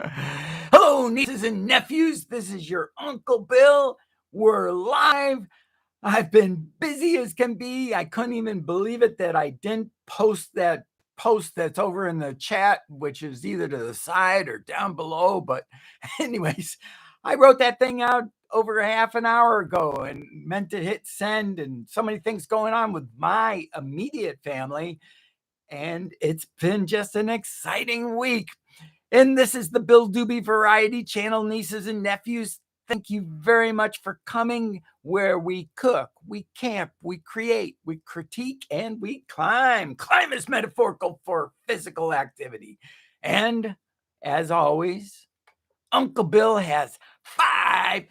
Hello, nieces and nephews. This is your Uncle Bill. We're live. I've been busy as can be. I couldn't even believe it that I didn't post that post that's over in the chat, which is either to the side or down below. But, anyways, I wrote that thing out over half an hour ago and meant to hit send, and so many things going on with my immediate family. And it's been just an exciting week. And this is the Bill Dube Variety Channel, nieces and nephews. Thank you very much for coming, where we cook, we camp, we create, we critique, and we climb. Climb is metaphorical for physical activity. And as always, Uncle Bill has five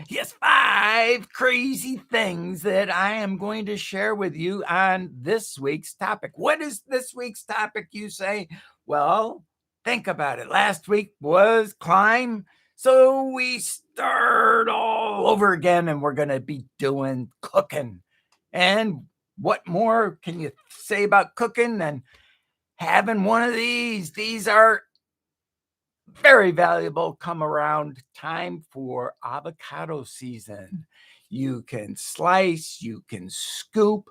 crazy things that I am going to share with you on this week's topic. What is this week's topic, you say? Well, think about it. Last week was climb. So we start all over again, and we're going to be doing cooking. And what more can you say about cooking than having one of these? These are very valuable come around time for avocado season. You can slice, you can scoop.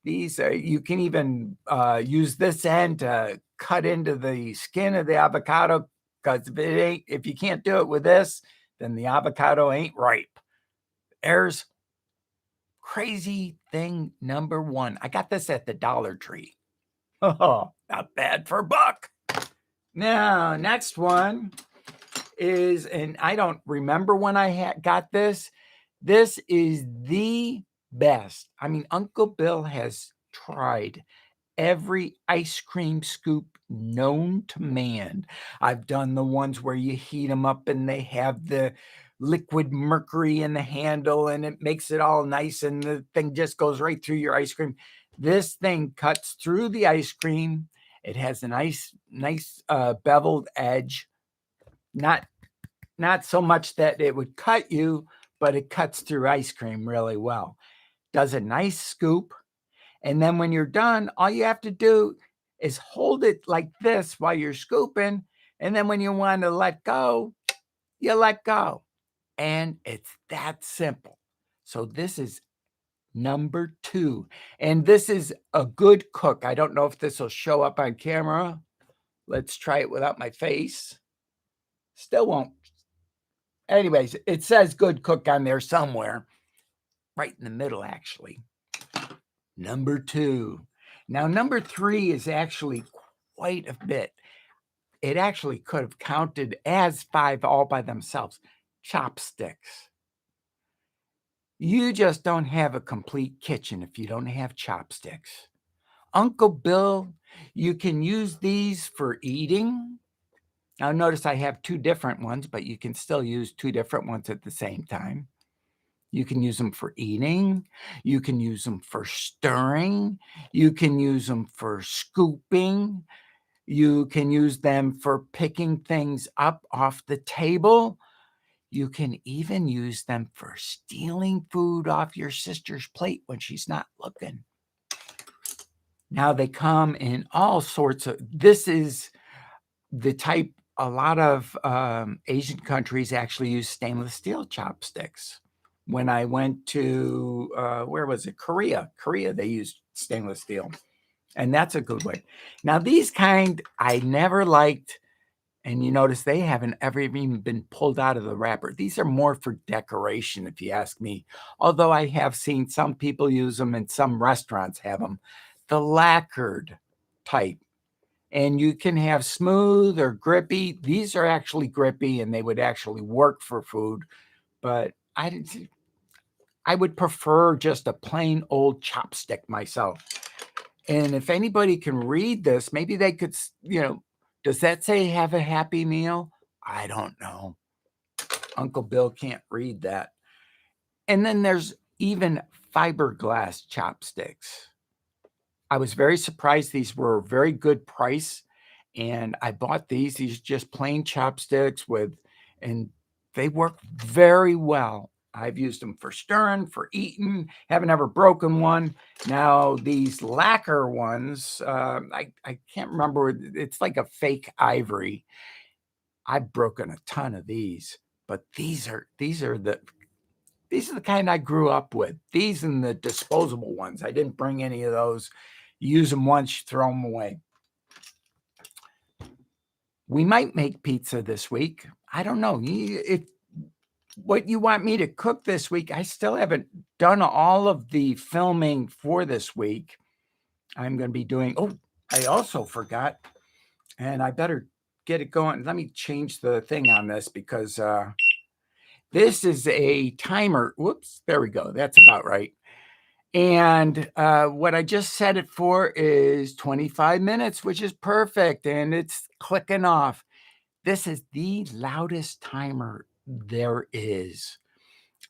You can even use this end to cut into the skin of the avocado, because if you can't do it with this, then the avocado ain't ripe. There's crazy thing number one. I got this at the Dollar Tree. Oh, not bad for a buck. Now, next one is, and I don't remember when I got this. This is the best. I mean, Uncle Bill has tried every ice cream scoop known to man. I've done the ones where you heat them up and they have the liquid mercury in the handle and it makes it all nice and the thing just goes right through your ice cream. This thing cuts through the ice cream. It has a nice beveled edge. Not so much that it would cut you, but it cuts through ice cream really well. Does a nice scoop. And then when you're done, all you have to do is hold it like this while you're scooping. And then when you want to let go, you let go. And it's that simple. So this is number two. And this is a good cook. I don't know if this will show up on camera. Let's try it without my face. Still won't. Anyways, it says good cook on there somewhere. Right in the middle, actually. Number two. Now, number three is actually quite a bit. It actually could have counted as five all by themselves. Chopsticks. You just don't have a complete kitchen if you don't have chopsticks. Uncle Bill, you can use these for eating. Now, notice I have two different ones, but you can still use two different ones at the same time. You can use them for eating. You can use them for stirring. You can use them for scooping. You can use them for picking things up off the table. You can even use them for stealing food off your sister's plate when she's not looking. Now, they come in all sorts of, this is the type, a lot of Asian countries actually use stainless steel chopsticks. When I went to, where was it? Korea, they used stainless steel. And that's a good way. Now, these kind I never liked. And you notice they haven't ever even been pulled out of the wrapper. These are more for decoration, if you ask me. Although I have seen some people use them and some restaurants have them. The lacquered type. And you can have smooth or grippy. These are actually grippy and they would actually work for food. But I would prefer just a plain old chopstick myself. And if anybody can read this, maybe they could, does that say have a happy meal? I don't know. Uncle Bill can't read that. And then there's even fiberglass chopsticks. I was very surprised. These were a very good price. And I bought these just plain chopsticks and they work very well. I've used them for stirring, for eating, haven't ever broken one. Now, these lacquer ones, I can't remember. It's like a fake ivory. I've broken a ton of these, but these are the kind I grew up with. These and the disposable ones. I didn't bring any of those. You use them once, you throw them away. We might make pizza this week. I don't know. If what you want me to cook this week, I still haven't done all of the filming for this week. I'm going to be doing, I also forgot, and I better get it going. Let me change the thing on this because this is a timer. Whoops, there we go. That's about right. And what I just set it for is 25 minutes, which is perfect. And it's clicking off. This is the loudest timer there is.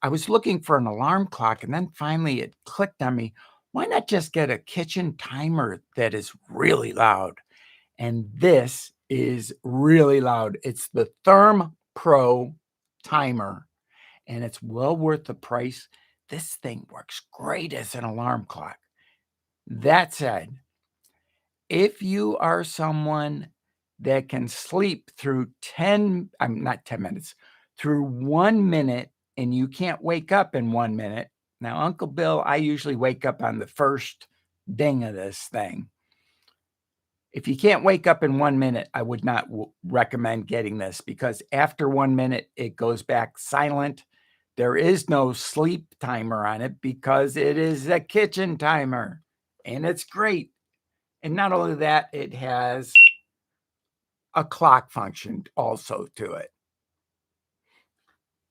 I was looking for an alarm clock, and then finally it clicked on me. Why not just get a kitchen timer that is really loud? And this is really loud. It's the Therm Pro timer, and it's well worth the price. This thing works great as an alarm clock. That said, if you are someone that can sleep through 1 minute, and you can't wake up in 1 minute. Now, Uncle Bill, I usually wake up on the first ding of this thing. If you can't wake up in 1 minute, I would not recommend getting this because after 1 minute, it goes back silent. There is no sleep timer on it because it is a kitchen timer, and it's great. And not only that, it has a clock function also to it.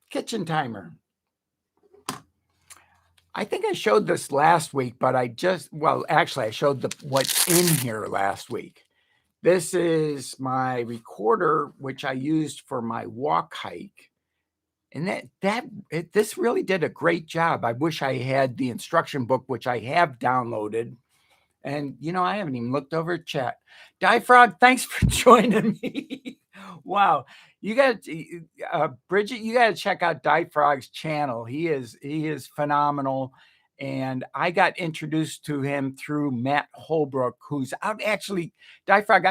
Kitchen timer. I think I showed this last week, but I showed what's in here last week. This is my recorder, which I used for my walk hike. And this really did a great job. I wish I had the instruction book, which I have downloaded. And, I haven't even looked over at chat. Frog, thanks for joining me. Wow. You got Bridget, you got to check out Frog's channel. He is phenomenal. And I got introduced to him through Matt Holbrook, who's out actually, Frog,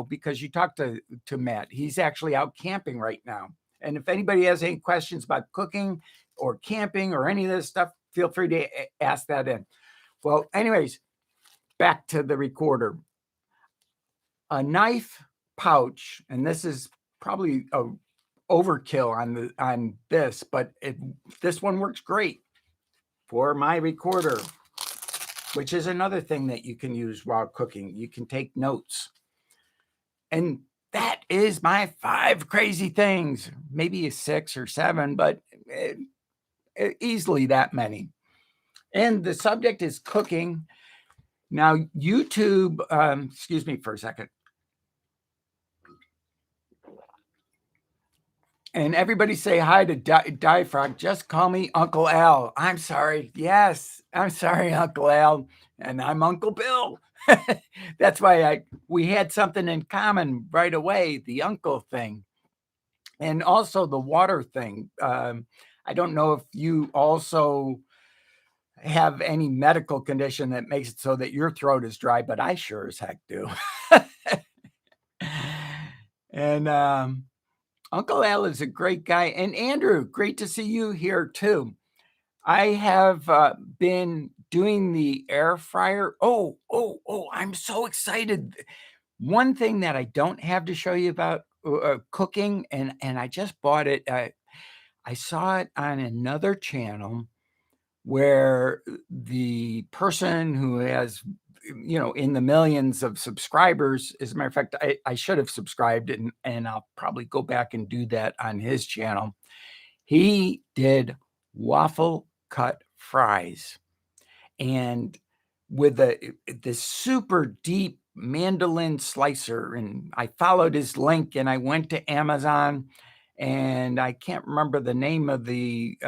because you talked to Matt. He's actually out camping right now. And if anybody has any questions about cooking or camping or any of this stuff, feel free to ask that in. Well, anyways, back to the recorder. A knife pouch, and this is probably a overkill on this, but this one works great for my recorder, which is another thing that you can use while cooking. You can take notes. And that is my 5 crazy things, maybe 6 or 7, but easily that many. And the subject is cooking. Now, YouTube, excuse me for a second. And everybody say hi to Diefrog. Just call me Uncle Al. I'm sorry. Yes, I'm sorry, Uncle Al. And I'm Uncle Bill. That's why we had something in common right away, the uncle thing. And also the water thing. I don't know if you also have any medical condition that makes it so that your throat is dry, but I sure as heck do. And Uncle Al is a great guy. And Andrew, great to see you here too. I have been doing the air fryer. Oh, I'm so excited. One thing that I don't have to show you about cooking, and I just bought it. I saw it on another channel where the person who has, in the millions of subscribers, as a matter of fact, I should have subscribed and I'll probably go back and do that on his channel. He did waffle cut fries, and with this super deep mandolin slicer. And I followed his link and I went to Amazon, and I can't remember the name of the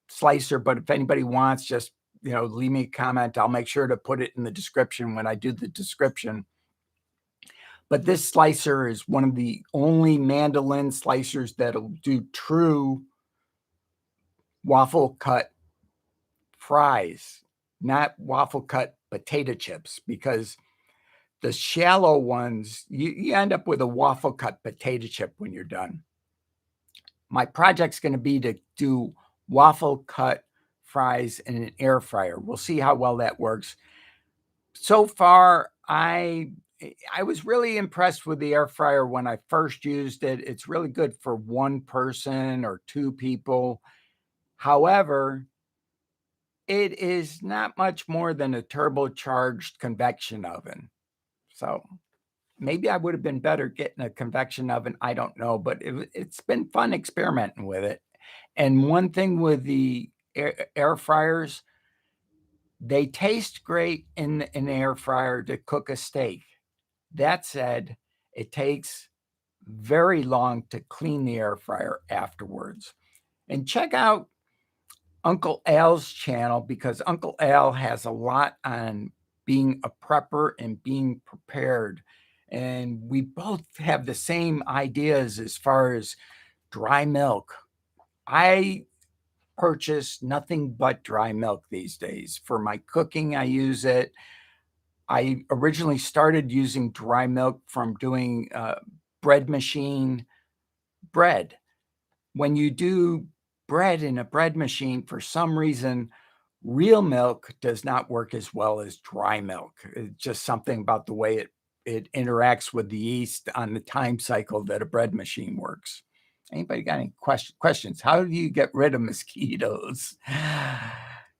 slicer, but if anybody wants, just leave me a comment. I'll make sure to put it in the description when I do the description. But this slicer is one of the only mandolin slicers that'll do true waffle cut fries, not waffle cut potato chips, because the shallow ones, you end up with a waffle cut potato chip when you're done. My project's going to be to do waffle cut fries in an air fryer. We'll see how well that works. So far, I was really impressed with the air fryer when I first used it. It's really good for one person or two people. However, it is not much more than a turbocharged convection oven. So maybe I would have been better getting a convection oven. I don't know, but it's been fun experimenting with it. And one thing with the air fryers, they taste great in an air fryer to cook a steak. That said, it takes very long to clean the air fryer afterwards. And check out Uncle Al's channel, because Uncle Al has a lot on being a prepper and being prepared. And we both have the same ideas as far as dry milk. I purchase nothing but dry milk these days. For my cooking, I use it. I originally started using dry milk from doing bread machine bread. When you do bread in a bread machine, for some reason, real milk does not work as well as dry milk. It's just something about the way it interacts with the yeast on the time cycle that a bread machine works. Anybody got any questions? How do you get rid of mosquitoes?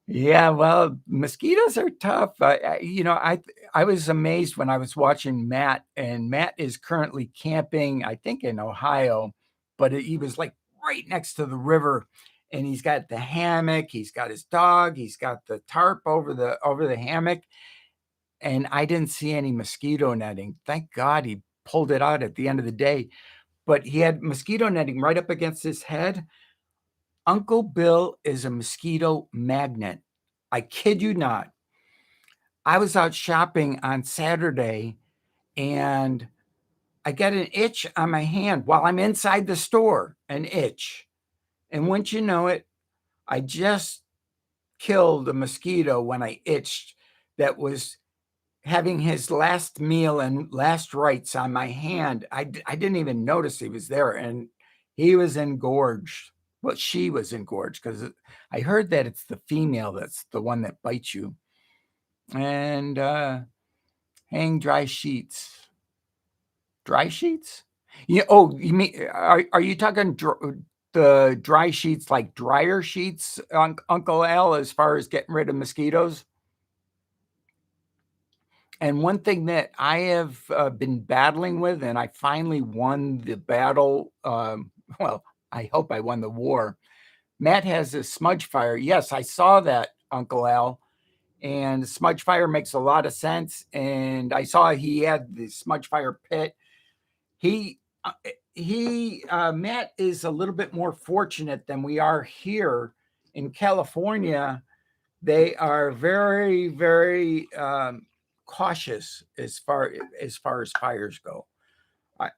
Yeah, well, mosquitoes are tough. I was amazed when I was watching Matt, and Matt is currently camping, I think in Ohio, but he was like right next to the river, and he's got the hammock, he's got his dog, he's got the tarp over the hammock, and I didn't see any mosquito netting. Thank God he pulled it out at the end of the day. But he had mosquito netting right up against his head. Uncle Bill is a mosquito magnet. I kid you not. I was out shopping on Saturday and I get an itch on my hand while I'm inside the store, an itch. And once you know it, I just killed a mosquito when I itched that was having his last meal and last rites on my hand. I didn't even notice he was there, and he was engorged. Well, she was engorged, because I heard that it's the female that's the one that bites you. And hang dry sheets. Dry sheets? You mean, are you talking the dry sheets like dryer sheets, Uncle Al, as far as getting rid of mosquitoes? And one thing that I have been battling with, and I finally won the battle, well, I hope I won the war. Matt has a smudge fire. Yes, I saw that, Uncle Al. And smudge fire makes a lot of sense. And I saw he had the smudge fire pit. Matt is a little bit more fortunate than we are here in California. They are very, very cautious as far as fires go.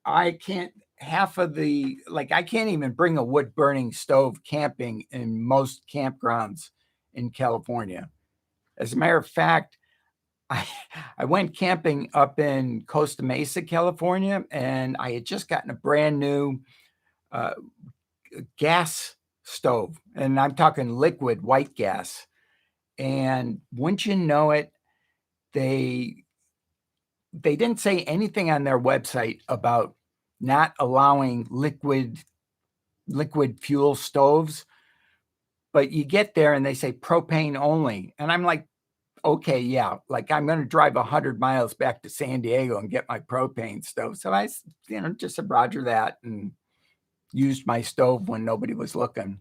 I can't I can't even bring a wood burning stove camping in most campgrounds in California. As a matter of fact, I went camping up in Costa Mesa, California, and I had just gotten a brand new gas stove, and I'm talking liquid white gas. And once you know it, they didn't say anything on their website about not allowing liquid fuel stoves, but you get there and they say propane only. And I'm like, okay, yeah, like I'm going to drive 100 miles back to San Diego and get my propane stove. So I, just said roger that and used my stove when nobody was looking.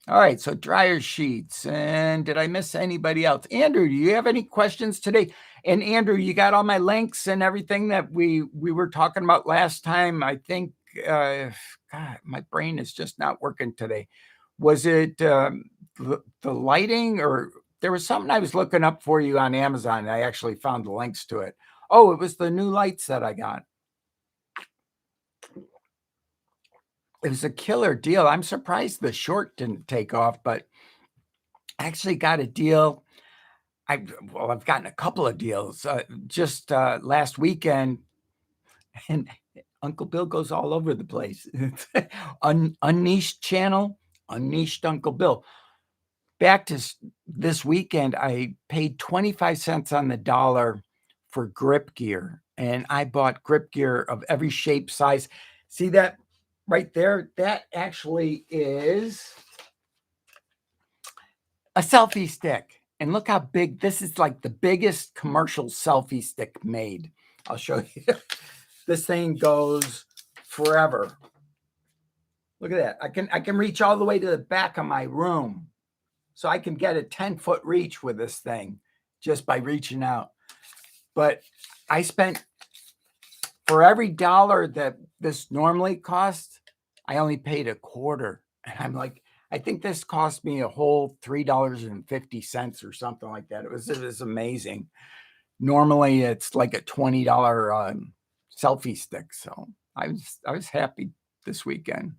All right, so dryer sheets. And did I miss anybody else? Andrew, do you have any questions today? And Andrew, you got all my links and everything that we were talking about last time. I think, God, my brain is just not working today. Was it the lighting, or there was something I was looking up for you on Amazon? I actually found the links to it. Oh, it was the new lights that I got. It was a killer deal. I'm surprised the short didn't take off, but I actually got a deal. I've gotten a couple of deals just last weekend, and Uncle Bill goes all over the place. Unniched channel, unniched Uncle Bill. Back to this weekend, I paid 25 cents on the dollar for grip gear, and I bought grip gear of every shape, size. See that right there? That actually is a selfie stick. And look how big this is, like the biggest commercial selfie stick made. I'll show you. This thing goes forever. Look at that. I can reach all the way to the back of my room. So I can get a 10-foot reach with this thing just by reaching out. But I spent, for every dollar that this normally costs, I only paid a quarter. And I'm like, I think this cost me a whole $3.50 or something like that. It was amazing. Normally it's like a $20 selfie stick. So I was happy this weekend.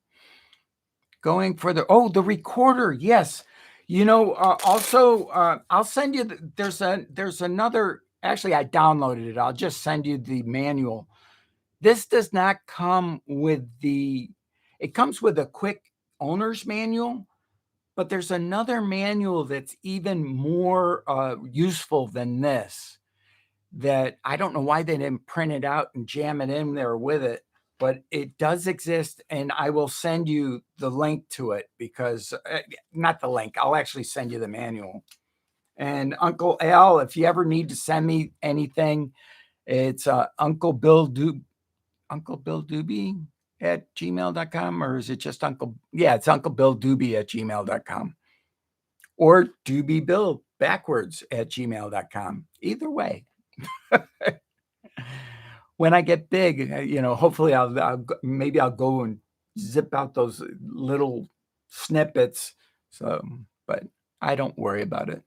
Going for the recorder. Yes. You know, also, I'll send you, there's another, actually I downloaded it. I'll just send you the manual. This does not come with it comes with a quick owner's manual, but there's another manual that's even more useful than this, that I don't know why they didn't print it out and jam it in there with it. But it does exist, and I will send you the link to it, because not the link, I'll actually send you the manual. And Uncle Al, if you ever need to send me anything, it's Uncle Bill Dube at gmail.com, or is it just it's Uncle Bill Dube at gmail.com, or Dube Bill backwards at gmail.com. Either way. When I get big, you know, hopefully I'll go and zip out those little snippets. So, but I don't worry about it.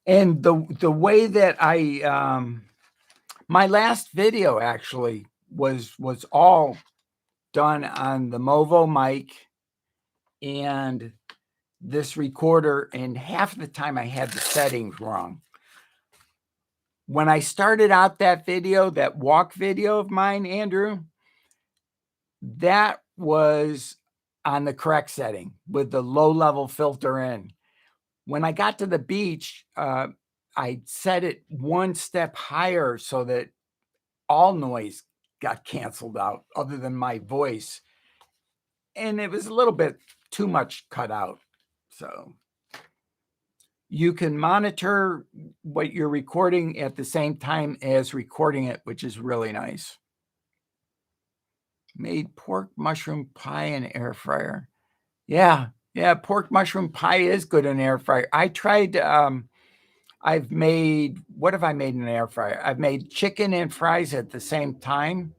And the way that my last video actually was all done on the Movo mic and this recorder, and half the time I had the settings wrong. When I started out that video, that walk video of mine, Andrew, that was on the correct setting with the low level filter in. When I got to the beach, I set it one step higher so that all noise got canceled out other than my voice. And it was a little bit too much cut out. So you can monitor what you're recording at the same time as recording it, which is really nice. Made pork mushroom pie in air fryer. Yeah, pork mushroom pie is good in air fryer. I tried, I've made, what have I made in an air fryer? I've made chicken and fries at the same time.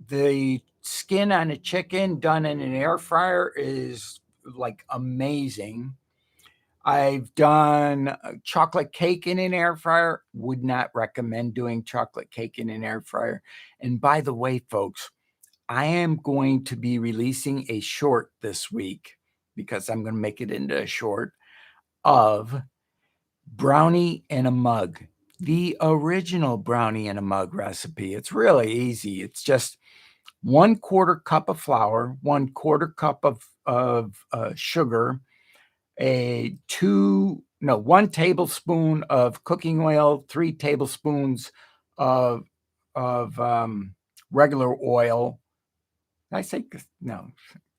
The skin on a chicken done in an air fryer is like amazing. I've done chocolate cake in an air fryer. Would not recommend doing chocolate cake in an air fryer. And by the way, folks, I am going to be releasing a short this week, because I'm going to make it into a short, of brownie in a mug, the original brownie in a mug recipe. It's really easy. It's just 1/4 cup of flour, 1/4 cup of sugar, 1 tablespoon of cooking oil, 3 tablespoons of regular oil. I say no.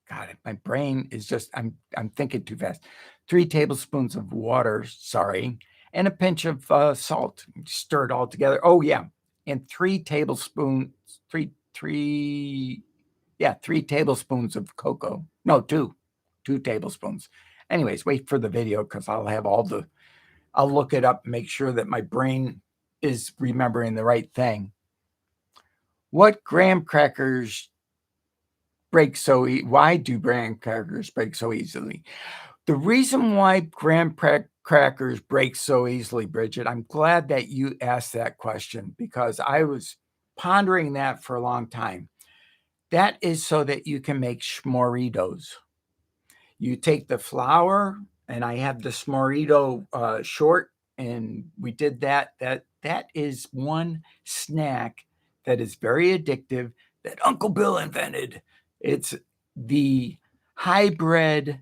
God, my brain is just, I'm thinking too fast. 3 tablespoons of water, and a pinch of salt. Stir it all together. Oh yeah, and 3 tablespoons of cocoa. No, 2 tablespoons. Anyways, wait for the video, because I'll look it up and make sure that my brain is remembering the right thing. What graham crackers break so why do graham crackers break so easily? The reason why graham crackers break so easily, Bridget, I'm glad that you asked that question, because I was pondering that for a long time. That is so that you can make s'moritos. You take the flour and I have the Smorito short, and we did that. That is one snack that is very addictive that Uncle Bill invented. It's the hybrid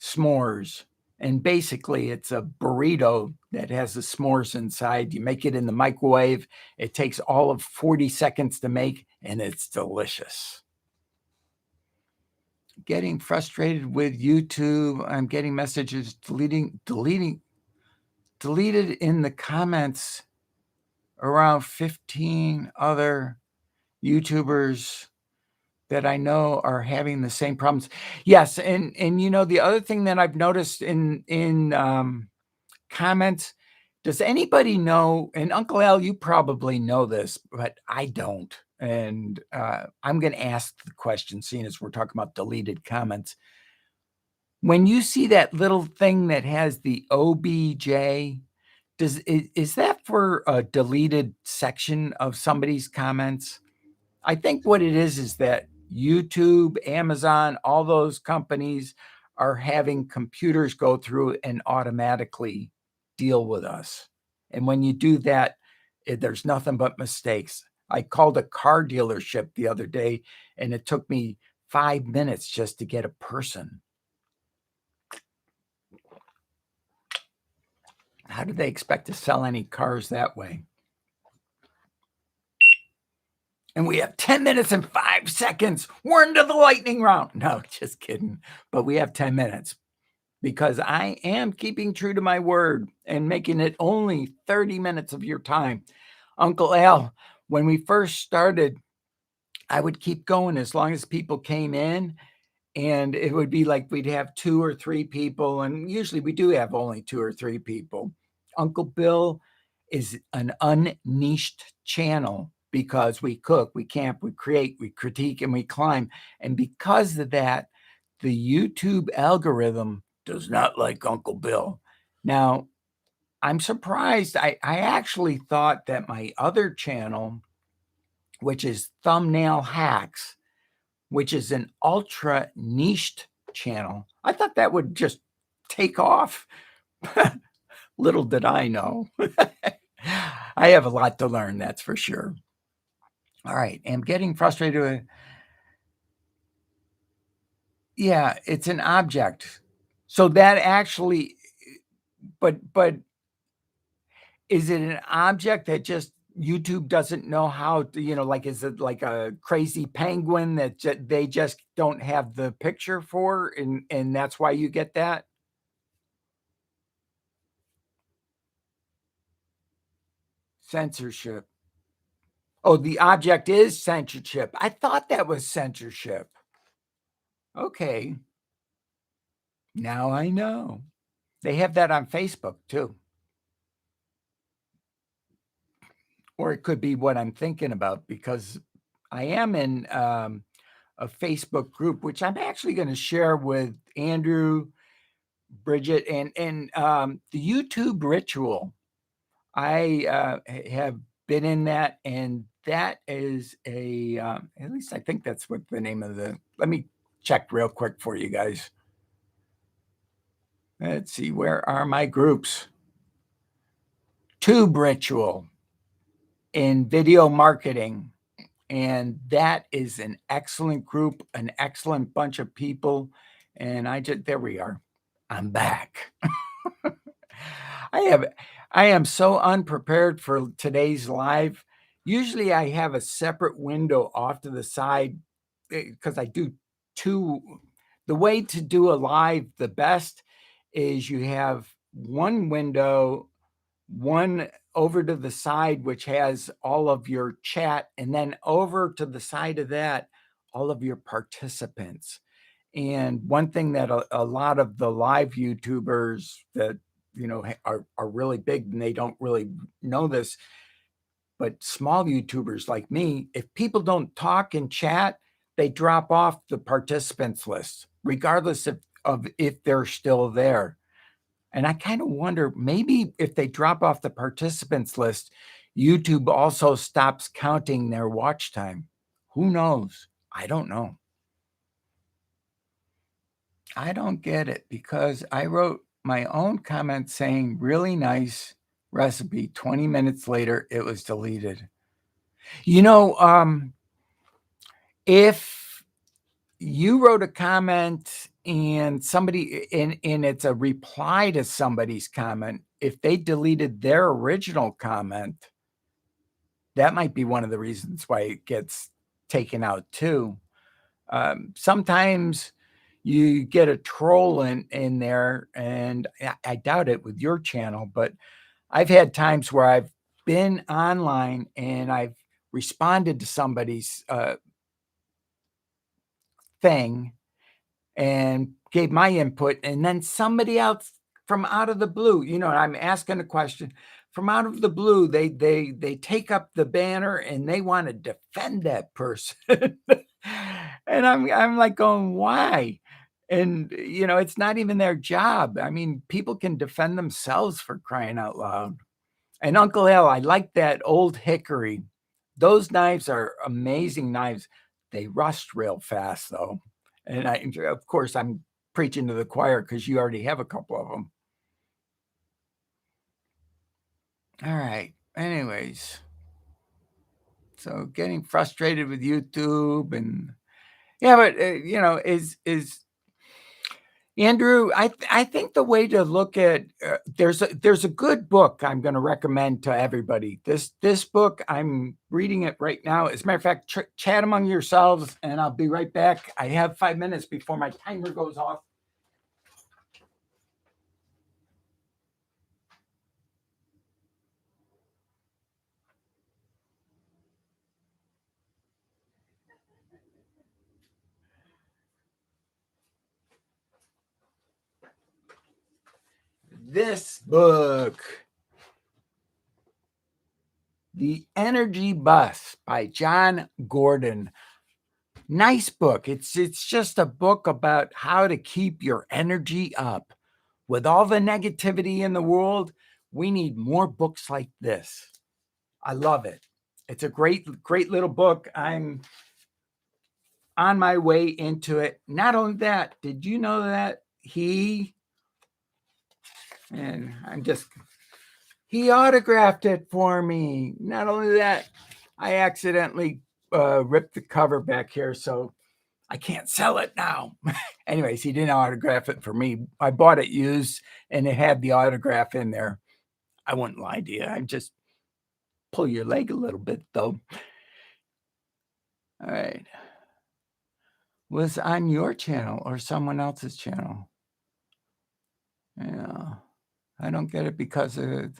s'mores. And basically, it's a burrito that has the s'mores inside. You make it in the microwave. It takes all of 40 seconds to make, and it's delicious. Getting frustrated with YouTube. I'm getting messages deleted in the comments. Around 15 other YouTubers that I know are having the same problems. Yes, and the other thing that I've noticed in comments, does anybody know, and Uncle Al, you probably know this, but I don't. And I'm going to ask the question, seeing as we're talking about deleted comments. When you see that little thing that has the OBJ, is that for a deleted section of somebody's comments? I think what it is that YouTube, Amazon, all those companies are having computers go through and automatically deal with us. And when you do that, there's nothing but mistakes. I called a car dealership the other day, and it took me 5 minutes just to get a person. How do they expect to sell any cars that way? And we have 10 minutes and 5 seconds. We're into the lightning round. No, just kidding. But we have 10 minutes because I am keeping true to my word and making it only 30 minutes of your time. Uncle Al, when we first started, I would keep going as long as people came in. And it would be like we'd have 2 or 3 people. And usually we do have only 2 or 3 people. Uncle Bill is an unniched channel because we cook, we camp, we create, we critique, and we climb. And because of that, the YouTube algorithm does not like Uncle Bill. Now, I'm surprised. I actually thought that my other channel, which is Thumbnail Hacks, which is an ultra niched channel, I thought that would just take off. Little did I know. I have a lot to learn, that's for sure. All right, I'm getting frustrated with, yeah, it's an object. So that actually, but is it an object that just YouTube doesn't know how to, like, is it like a crazy penguin that they just don't have the picture for, and that's why you get that? Censorship. Oh, the object is censorship. I thought that was censorship. Okay. Now I know. They have that on Facebook too. Or it could be what I'm thinking about, because I am in a Facebook group, which I'm actually going to share with Andrew, Bridget, and the YouTube Ritual. I have been in that, and that is at least I think that's what the name of let me check real quick for you guys. Let's see, where are my groups? Tube Ritual in video marketing. And that is an excellent group, an excellent bunch of people. And there we are. I'm back. I am so unprepared for today's live. Usually I have a separate window off to the side because I do two. The way to do a live the best is you have one window, one over to the side, which has all of your chat, and then over to the side of that, all of your participants. And one thing that a lot of the live YouTubers that are really big, and they don't really know this, but small YouTubers like me, if people don't talk and chat, they drop off the participants list, regardless of if they're still there. And I kind of wonder, maybe if they drop off the participants list, YouTube also stops counting their watch time. Who knows? I don't know. I don't get it because I wrote my own comment saying really nice recipe. 20 minutes later, it was deleted. You know, if you wrote a comment and somebody and it's a reply to somebody's comment, if they deleted their original comment, that might be one of the reasons why it gets taken out too. Sometimes you get a troll in there, and I doubt it with your channel, but I've had times where I've been online and I've responded to somebody's thing and gave my input, and then somebody else from out of the blue, I'm asking a question from out of the blue, they take up the banner and they want to defend that person. And I'm like going, why? And it's not even their job. I mean, people can defend themselves, for crying out loud. And Uncle Al, I like that old hickory. Those knives are amazing knives. They rust real fast though. And of course, I'm preaching to the choir because you already have a couple of them. All right. Anyways, so getting frustrated with YouTube and yeah, but is Andrew, I think the way to look at there's a good book I'm going to recommend to everybody. This book, I'm reading it right now. As a matter of fact, chat among yourselves, and I'll be right back. I have 5 minutes before my timer goes off. This book, The Energy Bus by John Gordon. Nice book. It's just a book about how to keep your energy up. With all the negativity in the world, we need more books like this. I love it. It's a great little book. I'm on my way into it. Not only that, did you know that he autographed it for me. Not only that, I accidentally ripped the cover back here, so I can't sell it now. Anyways, he didn't autograph it for me. I bought it used, and it had the autograph in there. I wouldn't lie to you. I just pull your leg a little bit, though. All right. Was on your channel or someone else's channel? Yeah. I don't get it because of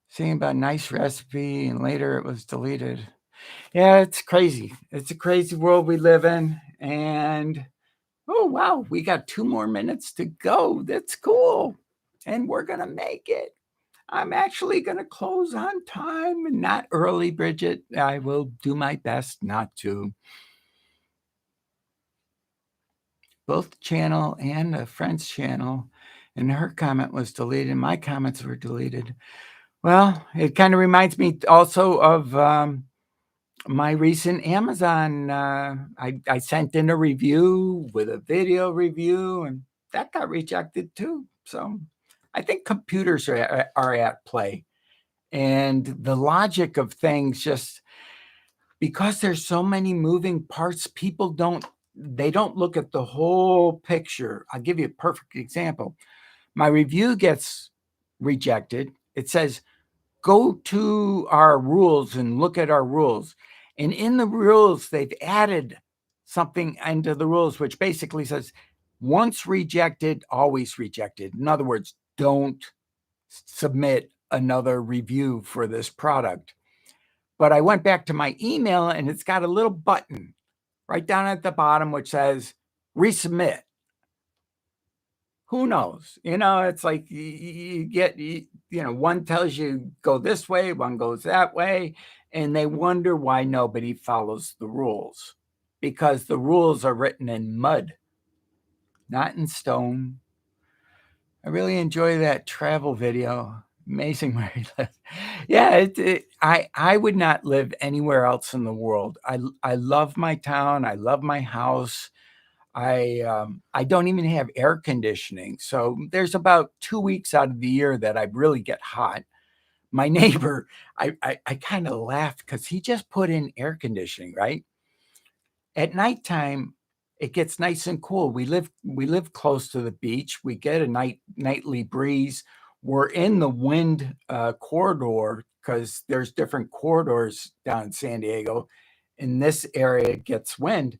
saying about nice recipe and later it was deleted. Yeah, it's crazy. It's a crazy world we live in. And oh, wow, we got 2 more minutes to go. That's cool. And we're going to make it. I'm actually going to close on time and not early, Bridget. I will do my best not to. Both channel and a friend's channel, and her comment was deleted. My comments were deleted. Well, it kind of reminds me also of my recent Amazon. I sent in a review with a video review, and that got rejected too. So I think computers are at play. And the logic of things, just because there's so many moving parts, people don't look at the whole picture. I'll give you a perfect example. My review gets rejected. It says, go to our rules and look at our rules. And in the rules, they've added something into the rules, which basically says, once rejected, always rejected. In other words, don't submit another review for this product. But I went back to my email and it's got a little button right down at the bottom which says resubmit. Who knows? It's like you get, one tells you go this way, one goes that way, and they wonder why nobody follows the rules, because the rules are written in mud, not in stone. I really enjoy that travel video. Amazing where he lives. Yeah, I would not live anywhere else in the world. I love my town. I love my house. I don't even have air conditioning. So there's about 2 weeks out of the year that I really get hot. My neighbor, I kind of laughed because he just put in air conditioning, right? At nighttime, it gets nice and cool. We live close to the beach. We get a nightly breeze. We're in the wind corridor because there's different corridors down in San Diego. In this area, it gets wind.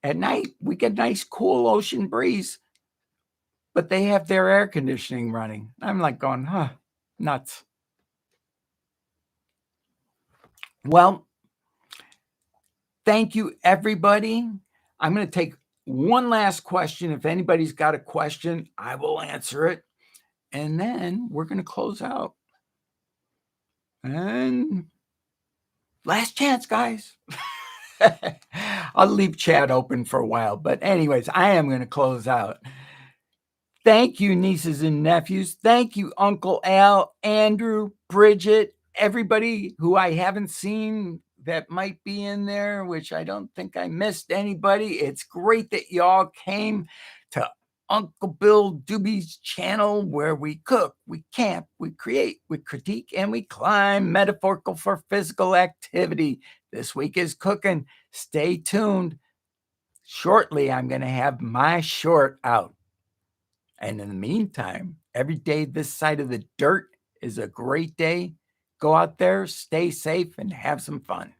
At night, we get nice, cool ocean breeze, but they have their air conditioning running. I'm like going, huh, nuts. Well, thank you, everybody. I'm going to take one last question. If anybody's got a question, I will answer it. And then we're going to close out. And last chance, guys. I'll leave chat open for a while. But, anyways, I am going to close out. Thank you, nieces and nephews. Thank you, Uncle Al, Andrew, Bridget, everybody who I haven't seen that might be in there, which I don't think I missed anybody. It's great that y'all came to Uncle Bill Dube's channel where we cook, we camp, we create, we critique, and we climb, metaphorical for physical activity. This week is cooking. Stay tuned. Shortly, I'm going to have my short out. And in the meantime, every day this side of the dirt is a great day. Go out there, stay safe, and have some fun.